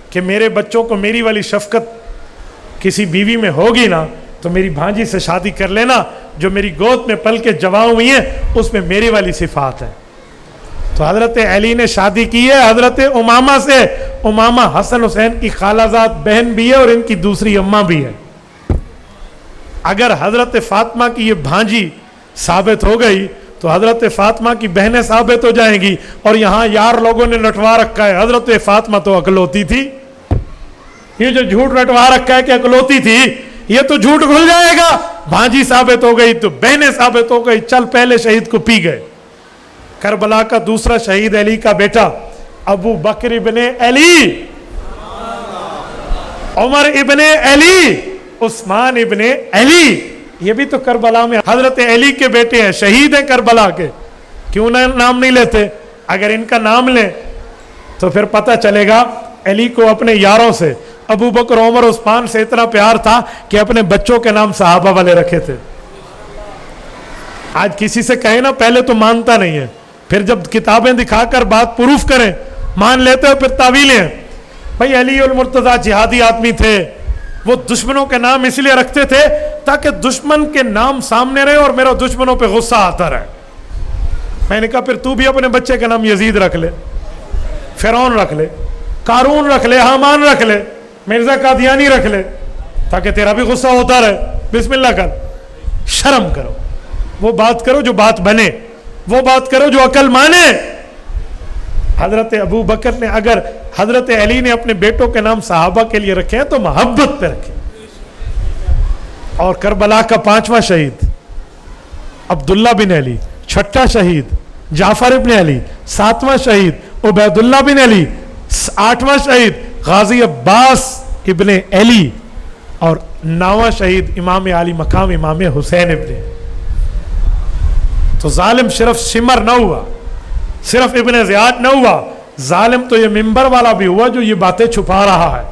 کہ میرے بچوں کو میری والی شفقت کسی بیوی میں ہوگی نا تو میری بھانجی سے شادی کر لینا, جو میری گود میں پل کے جوان ہوئی ہیں اس میں میری والی صفات ہے. تو حضرت علی نے شادی کی ہے حضرت امامہ سے. امامہ حسن حسین کی خالہ زاد بہن بھی ہے اور ان کی دوسری اماں بھی ہے. اگر حضرت فاطمہ کی یہ بھانجی ثابت ہو گئی تو حضرت فاطمہ کی بہنیں ثابت ہو جائیں گی. اور یہاں یار لوگوں نے لٹوا رکھا ہے حضرت فاطمہ تو اکلوتی تھی. یہ جو جھوٹ لٹوا رکھا ہے کہ اکلوتی تھی, یہ تو جھوٹ کھل جائے گا. بھانجی ثابت ہو گئی تو بہنیں ثابت ہو گئی, چل پہلے شہید کو پی گئے. کربلا کا دوسرا شہید علی کا بیٹا ابو بکر ابن علی، عمر ابن علی، عثمان ابن علی، یہ بھی تو کربلا میں حضرت علی کے بیٹے ہیں، شہید ہیں کربلا کے. کیوں نام نہیں لیتے؟ اگر ان کا نام لیں تو پھر پتہ چلے گا علی کو اپنے یاروں سے، ابو بکر عمر عثمان سے اتنا پیار تھا کہ اپنے بچوں کے نام صحابہ والے رکھے تھے. آج کسی سے کہیں نا پہلے تو مانتا نہیں ہے، پھر جب کتابیں دکھا کر بات پروف کریں مان لیتے ہو، پھر تعویلیں ہیں. بھائی علی المرتضیٰ جہادی آدمی تھے، وہ دشمنوں کے نام اس لیے رکھتے تھے تاکہ دشمن کے نام سامنے رہے اور میرا دشمنوں پہ غصہ آتا رہے. میں نے کہا پھر تو بھی اپنے بچے کا نام یزید رکھ لے، فرعون رکھ لے، قارون رکھ لے، حامان رکھ لے، مرزا قادیانی رکھ لے، تاکہ تیرا بھی غصہ ہوتا رہے. بسم اللہ کر. شرم کرو، وہ بات کرو جو بات بنے، وہ بات کرو جو عقل مانے. حضرت ابو بکر نے، اگر حضرت علی نے اپنے بیٹوں کے نام صحابہ کے لیے رکھے ہیں تو محبت پہ رکھے. اور کربلا کا 5واں شہید عبداللہ بن علی، 6واں شہید جعفر ابن علی، 7واں شہید عبید اللہ بن علی، 8واں شہید غازی عباس ابن علی، اور 9واں شہید امام علی مقام امام حسین ابن. تو ظالم صرف شمر نہ ہوا، صرف ابن زیاد نہ ہوا، ظالم تو یہ منبر والا بھی ہوا جو یہ باتیں چھپا رہا ہے.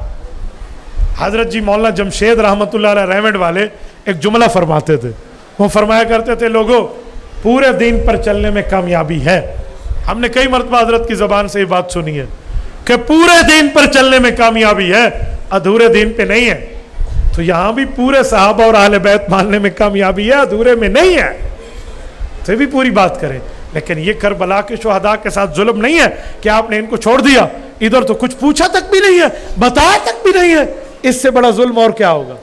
حضرت جی مولانا جمشید رحمۃ اللہ علیہ ریمنڈ والے ایک جملہ فرماتے تھے. وہ فرمایا کرتے تھے لوگوں پورے دین پر چلنے میں کامیابی ہے. ہم نے کئی مرتبہ حضرت کی زبان سے یہ بات سنی ہے کہ پورے دین پر چلنے میں کامیابی ہے، ادھورے دین پہ نہیں ہے. تو یہاں بھی پورے صحابہ اور اہل بیت ماننے میں کامیابی ہے، ادھورے میں نہیں ہے. تو یہ بھی پوری بات کریں. لیکن یہ کربلا کے شہداء کے ساتھ ظلم نہیں ہے کہ آپ نے ان کو چھوڑ دیا، ادھر تو کچھ پوچھا تک بھی نہیں ہے، بتایا تک بھی نہیں ہے. اس سے بڑا ظلم اور کیا ہوگا؟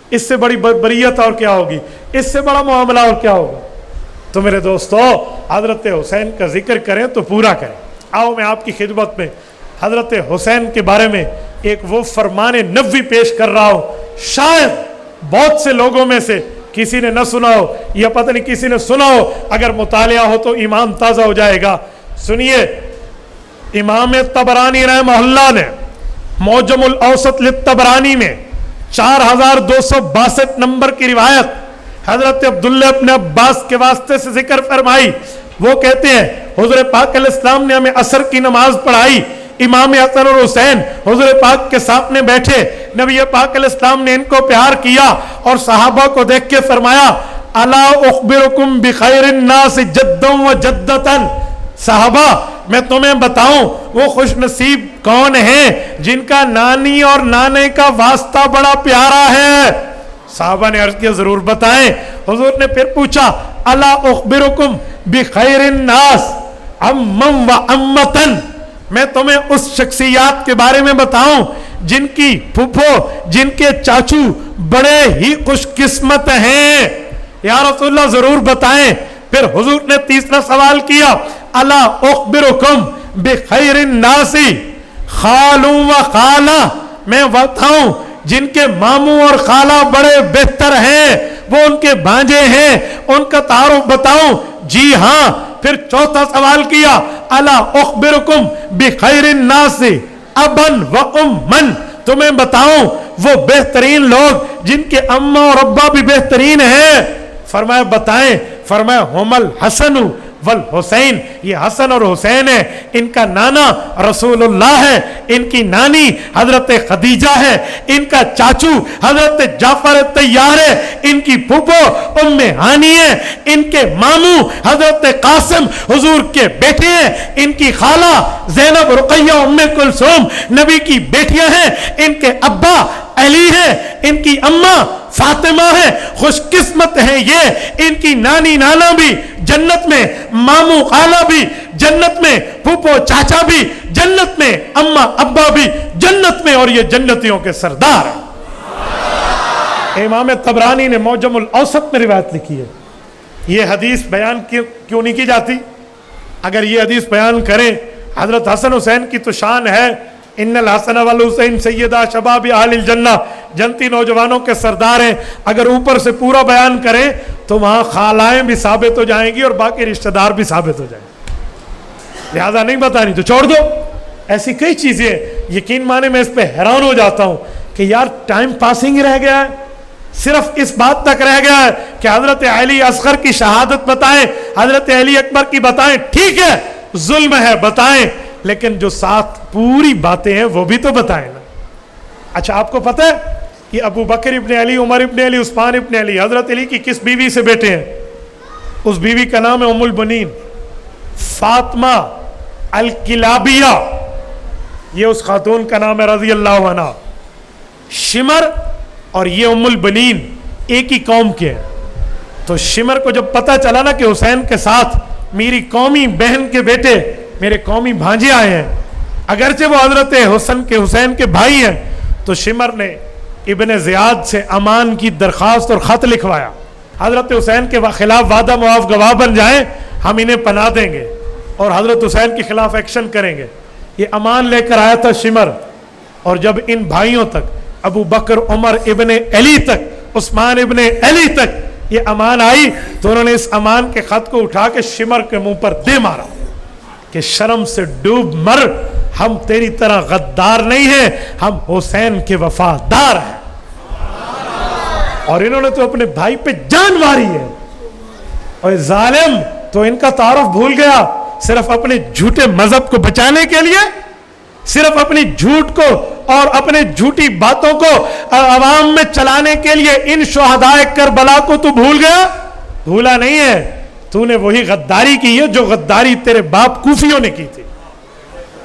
اس سے بڑی بریت اور کیا ہوگی؟ اس سے بڑا معاملہ اور کیا ہوگا؟ تو میرے دوستو حضرت حسین کا ذکر کریں تو پورا کریں. آؤ میں آپ کی خدمت میں حضرت حسین کے بارے میں ایک وہ فرمان نبوی پیش کر رہا ہوں. شاید بہت سے لوگوں میں سے کسی نے نہ سنا ہو یا پتہ نہیں کسی نے سنا ہو، اگر مطالعہ ہو تو ایمان تازہ ہو جائے گا. سنیے، امام طبرانی رحمہ اللہ نے معجم الاوسط للطبرانی میں 4262 نمبر کی روایت حضرت عبداللہ ابن عباس کے واسطے سے ذکر فرمائی. وہ کہتے ہیں حضور پاک علیہ السلام نے ہمیں عصر کی نماز پڑھائی، امام حسن اور حسین حضور پاک کے سامنے بیٹھے، نبی پاک علیہ السلام نے ان کو پیار کیا اور صحابہ کو دیکھ کے فرمایا الا اخبرکم بخیر الناس جدا و جدتن. صحابہ میں تمہیں بتاؤں وہ خوش نصیب کون ہیں جن کا نانی اور نانے کا واسطہ بڑا پیارا ہے. صحابہ نے عرض کیا ضرور بتائیں. حضور نے پھر پوچھا الا اخبرکم بخیر الناس امم و امتن. میں تمہیں اس شخصیات کے بارے میں بتاؤں جن کی پھپھو، جن کے چاچو بڑے ہی خوش قسمت ہیں. یا رسول اللہ ضرور بتائیں. پھر حضور نے تیسرا سوال کیا الا اخبرکم بخیر الناس خال و خالہ. میں بتاؤں جن کے ماموں اور خالہ بڑے بہتر ہیں، وہ ان کے بھانجے ہیں، ان کا تعارف بتاؤں؟ جی ہاں. پھر چوتھا سوال کیا الا اخبرکم بخیر الناس ابن و امن. تمہیں بتاؤں وہ بہترین لوگ جن کے اماں اور ابا بھی بہترین ہیں؟ فرمایا بتائیں. فرمایا ہم الحسن والحسین. یہ حسن اور حسین ہے، ان کا نانا رسول اللہ ہے، ان کی نانی حضرت خدیجہ ہے، ان کا چاچو حضرت جعفر طیار ہے، ان کی پھوپھو ام ہانی ہے، ان کے ماموں حضرت قاسم حضور کے بیٹے ہیں، ان کی خالہ زینب رقیہ ام کلثوم نبی کی بیٹیاں ہیں، ان کے ابا علی ہیں، ان کی اماں فاطمہ ہے. خوش قسمت ہیں یہ. ان کی نانی نانا بھی جنت میں، ماموں خالہ بھی جنت میں، پھوپھو چاچا بھی جنت میں، اماں ابا بھی جنت میں، اور یہ جنتیوں کے سردار ہیں. امام طبرانی نے معجم الاوسط میں روایت لکھی ہے. یہ حدیث بیان کیوں نہیں کی جاتی؟ اگر یہ حدیث بیان کریں، حضرت حسن حسین کی تو شان ہے، ان الحسن والحسین سیدہ شباب اہل الجنہ، جنتی نوجوانوں کے سردار ہیں. اگر اوپر سے پورا بیان کریں تو وہاں خالائیں بھی ثابت ہو جائیں گی اور باقی رشتہ دار بھی ثابت ہو جائیں گے. لہذا نہیں بتانی تو چھوڑ دو. ایسی کئی چیزیں ہیں, یقین مانے میں اس پہ حیران ہو جاتا ہوں کہ یار ٹائم پاسنگ ہی رہ گیا ہے, صرف اس بات تک رہ گیا ہے کہ حضرت علی اصغر کی شہادت بتائیں, حضرت علی اکبر کی بتائیں, ٹھیک ہے ظلم ہے بتائیں, لیکن جو ساتھ پوری باتیں ہیں وہ بھی تو بتائیں نا. اچھا آپ کو پتہ ہے کہ ابو بکر ابن علی, عمر ابن علی, عثمان ابن علی حضرت علی کی کس بیوی سے بیٹے ہیں؟ اس بیوی کا نام ہے ام البنین فاطمہ الکلابیہ, یہ اس خاتون کا نام ہے رضی اللہ عنہ. شمر اور یہ ام البنین ایک ہی قوم کے ہیں. تو شمر کو جب پتہ چلا نا کہ حسین کے ساتھ میری قومی بہن کے بیٹے, میرے قومی بھانجے آئے ہیں, اگرچہ وہ حضرت حسین کے بھائی ہیں, تو شمر نے ابن زیاد سے امان کی درخواست اور خط لکھوایا, حضرت حسین کے خلاف وعدہ معاف گواہ بن جائیں, ہم انہیں پناہ دیں گے اور حضرت حسین کے خلاف ایکشن کریں گے. یہ امان لے کر آیا تھا شمر, اور جب ان بھائیوں تک, ابو بکر, عمر ابن علی تک, عثمان ابن علی تک یہ امان آئی, تو انہوں نے اس امان کے خط کو اٹھا کے شمر کے منہ پر دے مارا کہ شرم سے ڈوب مر, ہم تیری طرح غدار نہیں ہیں, ہم حسین کے وفادار ہیں. اور انہوں نے تو اپنے بھائی پہ جان ماری ہے. اور ظالم تو ان کا تعارف بھول گیا, صرف اپنے جھوٹے مذہب کو بچانے کے لیے, صرف اپنی جھوٹ کو اور اپنے جھوٹی باتوں کو عوام میں چلانے کے لیے ان شہدائے کربلا کو تو بھول گیا. بھولا نہیں ہے, تو نے وہی غداری کی ہے جو غداری تیرے باپ کوفیوں نے کی تھی.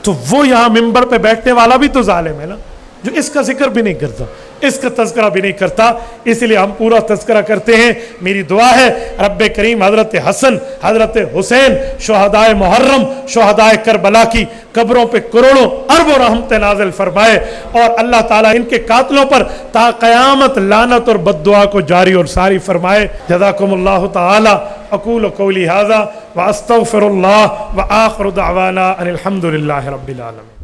تو وہ یہاں منبر پہ بیٹھنے والا بھی تو ظالم ہے نا, جو اس کا ذکر بھی نہیں کرتا, اس کا تذکرہ بھی نہیں کرتا. اس لیے ہم پورا تذکرہ کرتے ہیں. میری دعا ہے رب کریم حضرت حسن, حضرت حسین, شہدائے محرم, شہدائے کربلا کی قبروں پہ کروڑوں اربوں رحمت نازل فرمائے, اور اللہ تعالیٰ ان کے قاتلوں پر تا قیامت لعنت اور بد دعا کو جاری اور ساری فرمائے. جزاکم اللہ تعالی. اقول قولی ھذا واستغفر اللہ وآخر دعوانا ان الحمد للہ رب العالمین.